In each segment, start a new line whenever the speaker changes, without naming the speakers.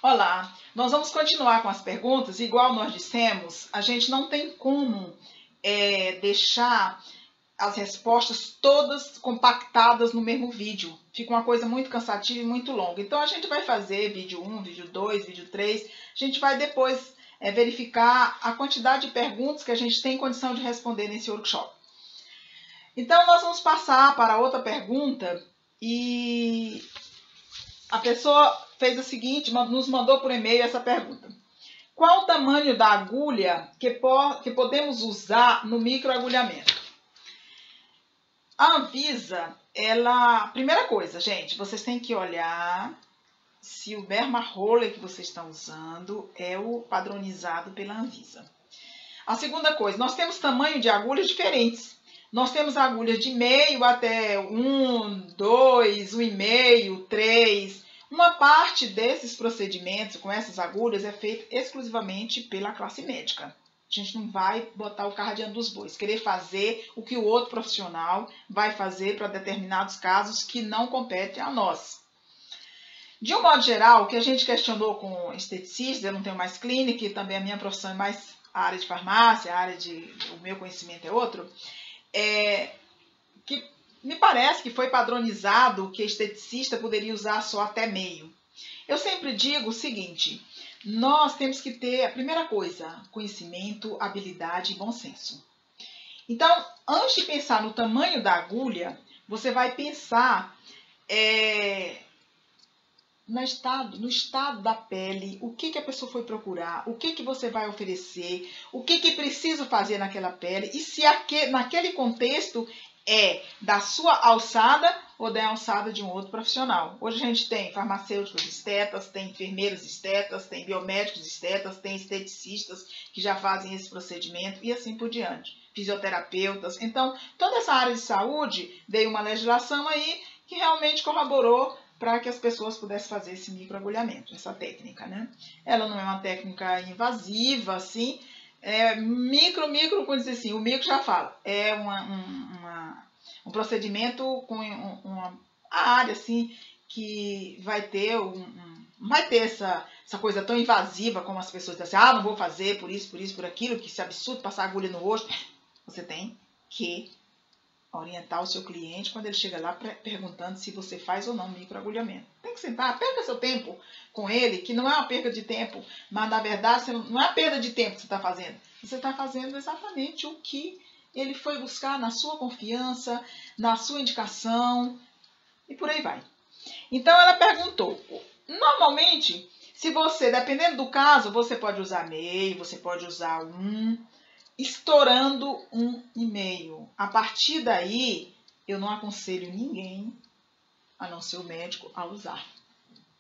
Olá, nós vamos continuar com as perguntas. Igual nós dissemos, a gente não tem como deixar as respostas todas compactadas no mesmo vídeo. Fica uma coisa muito cansativa e muito longa. Então, a gente vai fazer vídeo 1, vídeo 2, vídeo 3. A gente vai depois verificar a quantidade de perguntas que a gente tem condição de responder nesse workshop. Então, nós vamos passar para outra pergunta e a pessoa fez o seguinte, nos mandou por e-mail essa pergunta. Qual o tamanho da agulha que podemos usar no microagulhamento? A Anvisa, primeira coisa, gente, vocês têm que olhar se o Derma Roller que vocês estão usando é o padronizado pela Anvisa. A segunda coisa, nós temos tamanho de agulhas diferentes. Nós temos agulhas de meio até 1, 2, 1,5, 3. Uma parte desses procedimentos com essas agulhas é feita exclusivamente pela classe médica. A gente não vai botar o carro diante dos bois, querer fazer o que o outro profissional vai fazer para determinados casos que não competem a nós. De um modo geral, o que a gente questionou com esteticistas, eu não tenho mais clínica e também a minha profissão é mais a área de farmácia, o meu conhecimento é outro, que me parece que foi padronizado que esteticista poderia usar só até meio. Eu sempre digo o seguinte, nós temos que ter, a primeira coisa, conhecimento, habilidade e bom senso. Então, antes de pensar no tamanho da agulha, você vai pensar no estado da pele, o que a pessoa foi procurar, o que você vai oferecer, o que precisa fazer naquela pele e se naquele contexto é da sua alçada ou da alçada de um outro profissional. Hoje a gente tem farmacêuticos estetas, tem enfermeiros estetas, tem biomédicos estetas, tem esteticistas que já fazem esse procedimento e assim por diante. Fisioterapeutas. Então, toda essa área de saúde veio uma legislação aí que realmente corroborou para que as pessoas pudessem fazer esse microagulhamento, essa técnica, né? Ela não é uma técnica invasiva, assim, como dizer assim, o micro já fala, é um procedimento com uma área, assim, que vai ter, não vai ter essa coisa tão invasiva como as pessoas dizem assim, não vou fazer por isso, por aquilo, que isso é absurdo, passar agulha no rosto. Você tem que orientar o seu cliente quando ele chega lá perguntando se você faz ou não microagulhamento. Tem que sentar, perca seu tempo com ele, que não é uma perda de tempo, mas na verdade não é perda de tempo que você está fazendo. Você está fazendo exatamente o que ele foi buscar na sua confiança, na sua indicação e por aí vai. Então ela perguntou, normalmente, se você, dependendo do caso, você pode usar meio, você pode usar estourando 1,5. A partir daí, eu não aconselho ninguém, a não ser o médico, a usar.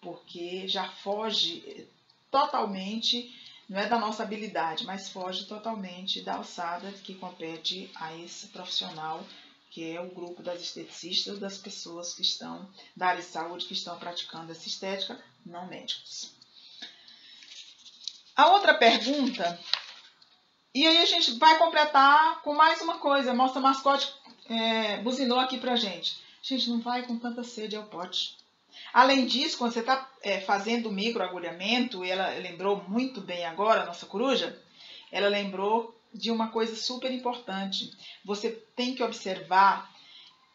Porque já foge totalmente, não é da nossa habilidade, mas foge totalmente da alçada que compete a esse profissional, que é o grupo das esteticistas, das pessoas que estão da área de saúde, que estão praticando essa estética, não médicos. A outra pergunta... E aí a gente vai completar com mais uma coisa. Mostra Mascote buzinou aqui pra gente. Gente, não vai com tanta sede ao pote. Além disso, quando você está fazendo o microagulhamento, e ela lembrou muito bem agora, a nossa coruja, ela lembrou de uma coisa super importante. Você tem que observar,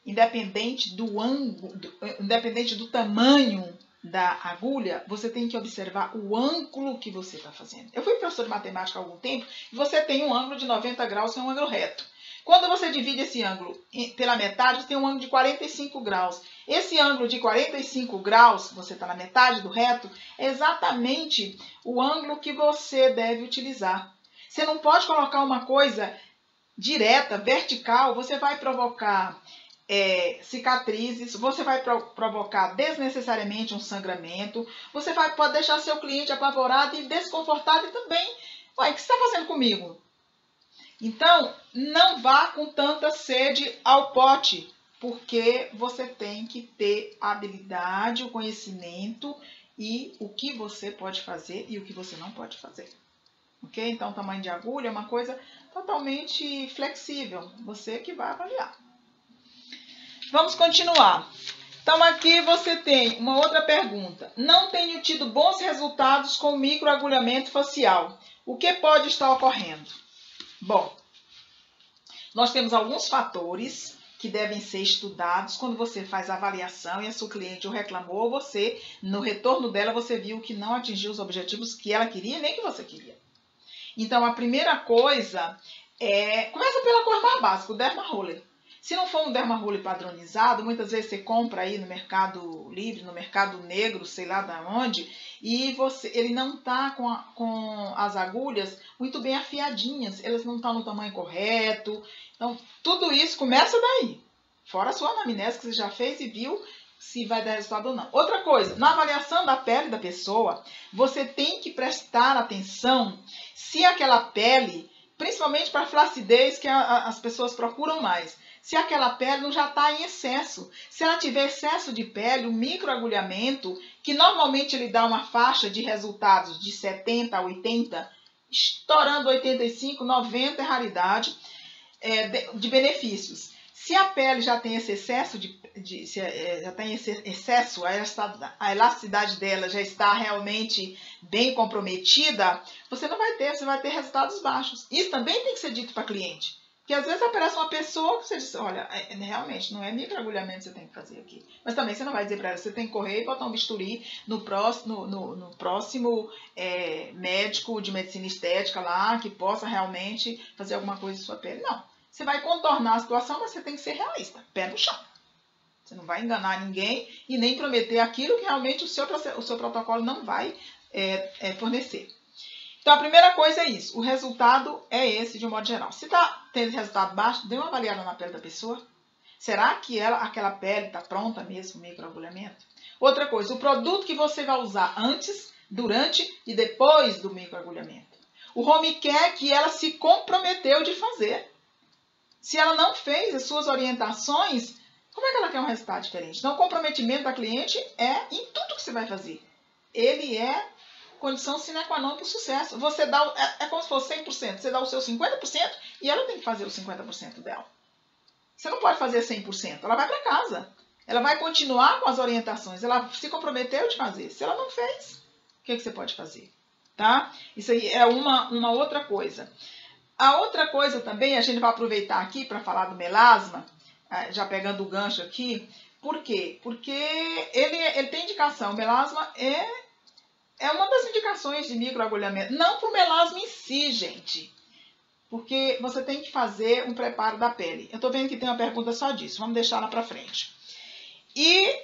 independente do ângulo, independente do tamanho da agulha, você tem que observar o ângulo que você está fazendo. Eu fui professor de matemática há algum tempo e você tem um ângulo de 90 graus, que é um ângulo reto. Quando você divide esse ângulo pela metade, você tem um ângulo de 45 graus. Esse ângulo de 45 graus, você está na metade do reto, é exatamente o ângulo que você deve utilizar. Você não pode colocar uma coisa direta, vertical, você vai provocar cicatrizes, você vai provocar desnecessariamente um sangramento, você pode deixar seu cliente apavorado e desconfortável também. Ué, o que você está fazendo comigo? Então, não vá com tanta sede ao pote, porque você tem que ter a habilidade, o conhecimento e o que você pode fazer e o que você não pode fazer. Ok? Então, o tamanho de agulha é uma coisa totalmente flexível, você que vai avaliar. Vamos continuar. Então, aqui você tem uma outra pergunta. Não tenho tido bons resultados com microagulhamento facial. O que pode estar ocorrendo? Bom, nós temos alguns fatores que devem ser estudados quando você faz a avaliação e a sua cliente o reclamou, você, no retorno dela, você viu que não atingiu os objetivos que ela queria nem que você queria. Então, a primeira coisa começa pela cor mais básica, o Derma Roller. Se não for um Derma Roller padronizado, muitas vezes você compra aí no Mercado Livre, no Mercado Negro, sei lá de onde, e ele não está com as agulhas muito bem afiadinhas, elas não estão no tamanho correto. Então, tudo isso começa daí. Fora a sua anamnese que você já fez e viu se vai dar resultado ou não. Outra coisa, na avaliação da pele da pessoa, você tem que prestar atenção se aquela pele, principalmente para flacidez, que as pessoas procuram mais, se aquela pele não já está em excesso. Se ela tiver excesso de pele, o microagulhamento, que normalmente ele dá uma faixa de resultados de 70 a 80, estourando 85, 90 é raridade, de benefícios. Se a pele já tem esse excesso a elasticidade dela já está realmente bem comprometida, você vai ter resultados baixos. Isso também tem que ser dito para a cliente. Porque às vezes aparece uma pessoa que você diz, olha, realmente não é microagulhamento que você tem que fazer aqui. Mas também você não vai dizer para ela, você tem que correr e botar um bisturi no próximo médico de medicina estética lá, que possa realmente fazer alguma coisa em sua pele. Não. Você vai contornar a situação, mas você tem que ser realista. Pé no chão. Você não vai enganar ninguém e nem prometer aquilo que realmente o seu protocolo não vai fornecer. Então, a primeira coisa é isso. O resultado é esse, de um modo geral. Se está tendo resultado baixo, dê uma avaliada na pele da pessoa. Será que aquela pele está pronta mesmo para o microagulhamento? Outra coisa, o produto que você vai usar antes, durante e depois do microagulhamento. O home care que ela se comprometeu de fazer. Se ela não fez as suas orientações, como é que ela quer um resultado diferente? Então, o comprometimento da cliente é em tudo que você vai fazer. Ele é condição sine qua non para o sucesso. Você dá, é como se fosse 100%. Você dá o seu 50% e ela tem que fazer os 50% dela. Você não pode fazer 100%. Ela vai para casa. Ela vai continuar com as orientações. Ela se comprometeu de fazer. Se ela não fez, o que você pode fazer? Tá? Isso aí é uma outra coisa. A outra coisa também, a gente vai aproveitar aqui para falar do melasma, já pegando o gancho aqui. Por quê? Porque ele tem indicação. O melasma é uma das indicações de microagulhamento. Não para o melasma em si, gente. Porque você tem que fazer um preparo da pele. Eu estou vendo que tem uma pergunta só disso. Vamos deixar lá para frente. E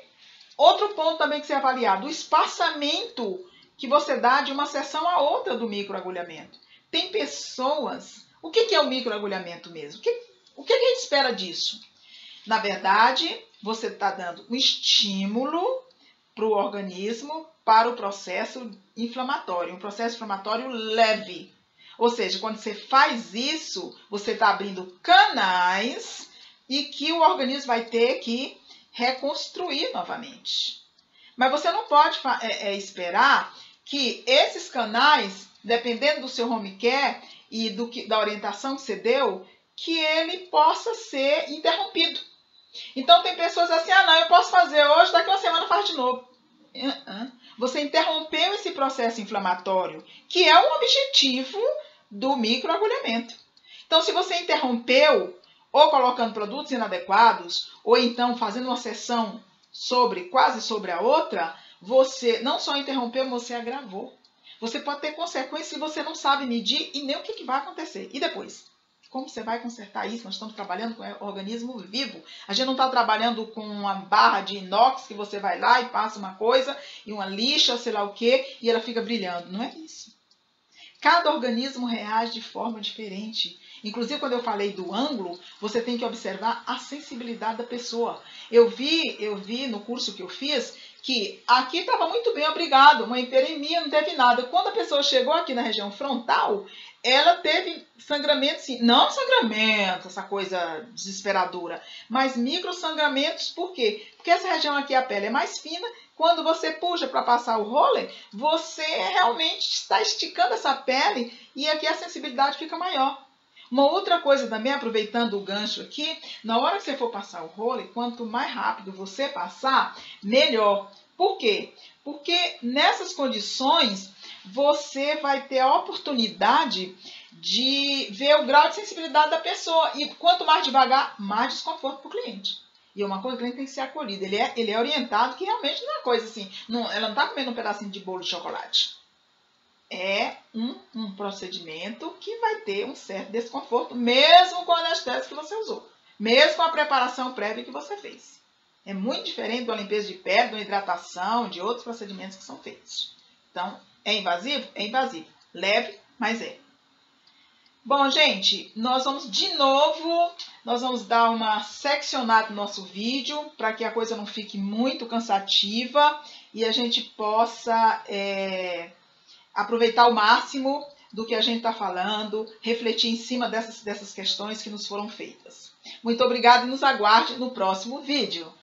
outro ponto também que você avaliar, do espaçamento que você dá de uma sessão a outra do microagulhamento. Tem pessoas... O que é o microagulhamento mesmo? O que a gente espera disso? Na verdade, você está dando um estímulo para o organismo para o processo inflamatório, um processo inflamatório leve. Ou seja, quando você faz isso, você está abrindo canais e que o organismo vai ter que reconstruir novamente. Mas você não pode esperar que esses canais, dependendo do seu home care e da orientação que você deu, que ele possa ser interrompido. Então, tem pessoas assim, não, eu posso fazer hoje, daqui uma semana faz de novo. Você interrompeu esse processo inflamatório, que é o objetivo do microagulhamento. Então, se você interrompeu, ou colocando produtos inadequados, ou então fazendo uma sessão quase sobre a outra, você não só interrompeu, você agravou. Você pode ter consequências que você não sabe medir e nem o que vai acontecer. E depois? Como você vai consertar isso? Nós estamos trabalhando com organismo vivo. A gente não está trabalhando com uma barra de inox que você vai lá e passa uma coisa e uma lixa, sei lá o quê, e ela fica brilhando. Não é isso. Cada organismo reage de forma diferente. Inclusive, quando eu falei do ângulo, você tem que observar a sensibilidade da pessoa. Eu vi no curso que eu fiz que aqui estava muito bem, obrigado, uma hiperemia, não teve nada. Quando a pessoa chegou aqui na região frontal, ela teve sangramento, sim. Não sangramento, essa coisa desesperadora, mas microsangramentos. Por quê? Porque essa região aqui, a pele é mais fina. Quando você puxa para passar o roller, você realmente está esticando essa pele e aqui a sensibilidade fica maior. Uma outra coisa também, aproveitando o gancho aqui, na hora que você for passar o roller, quanto mais rápido você passar, melhor. Por quê? Porque nessas condições você vai ter a oportunidade de ver o grau de sensibilidade da pessoa. E quanto mais devagar, mais desconforto para o cliente. E uma coisa, o cliente tem que ser acolhido. Ele é orientado que realmente não é coisa assim. Ela não está comendo um pedacinho de bolo de chocolate. É um procedimento que vai ter um certo desconforto, mesmo com a anestésico que você usou. Mesmo com a preparação prévia que você fez. É muito diferente de uma limpeza de pele, de uma hidratação, de outros procedimentos que são feitos. Então, é invasivo? É invasivo. Leve, mas é. Bom, gente, nós vamos dar uma seccionada no nosso vídeo para que a coisa não fique muito cansativa e a gente possa aproveitar ao máximo do que a gente está falando, refletir em cima dessas questões que nos foram feitas. Muito obrigada e nos aguarde no próximo vídeo.